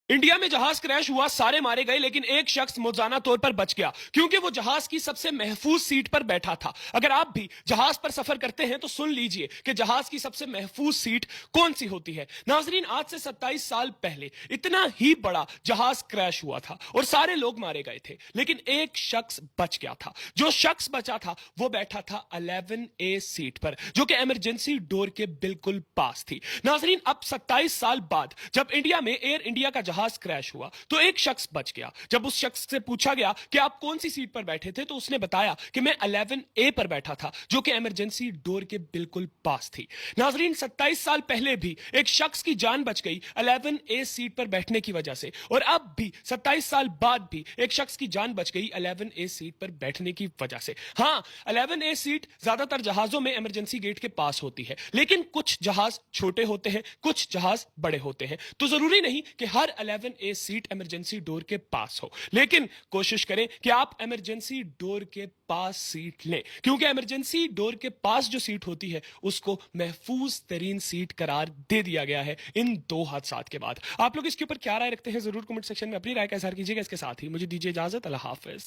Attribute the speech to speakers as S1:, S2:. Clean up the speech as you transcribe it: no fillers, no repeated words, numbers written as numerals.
S1: India में जहाज crash हुआ, सारे मारे गए, लेकिन एक शख्स मुआवजाना तौर पर बच गया क्योंकि वो जहाज की सबसे महफूज सीट पर बैठा था। अगर आप भी जहाज पर सफर करते हैं तो सुन लीजिए कि जहाज की सबसे महफूज सीट कौन सी होती है। नाजरीन, आज से 27 साल पहले इतना ही बड़ा जहाज क्रैश हुआ था और सारे लोग मारे गए थे, लेकिन एक शख्स बच गया था। जो शख्स बचा था वो बैठा था 11A सीट पर, जो कि इमरजेंसी डोर के बिल्कुल पास थी। नाजरीन, अब 27 साल बाद जब इंडिया में एयर इंडिया का जहाज क्रैश हुआ तो एक शख्स बच गया। जब उस शख्स से पूछा गया कि आप कौन सी सीट पर बैठे थे तो उसने बताया कि मैं 11A पर बैठा था, जो कि इमरजेंसी डोर के बिल्कुल पास थी। नाजरीन, 27 साल पहले भी एक शख्स की जान बच गई 11A सीट पर बैठने की वजह से, और अब भी 27 साल बाद भी एक शख्स की जान बच गई 11A सीट पर बैठने की वजह से। हाँ, 11A सीट ज्यादातर जहाजों में इमरजेंसी गेट के पास होती है, लेकिन कुछ जहाज छोटे होते हैं, कुछ जहाज बड़े होते हैं, तो जरूरी नहीं कि हर 11A सीट इमरजेंसी डोर के पास हो। लेकिन कोशिश करें कि आप इमरजेंसी डोर के पास सीट लें, क्योंकि इमरजेंसी डोर के पास जो सीट होती है उसको महफूज तरीन सीट करार दे दिया गया है इन दो हादसात के बाद। आप लोग इसके ऊपर क्या राय रखते हैं, जरूर कमेंट सेक्शन में अपनी राय का इजहार कीजिएगा। इसके साथ ही मुझे दीजिए इजाजत। अल्लाह हाफिज।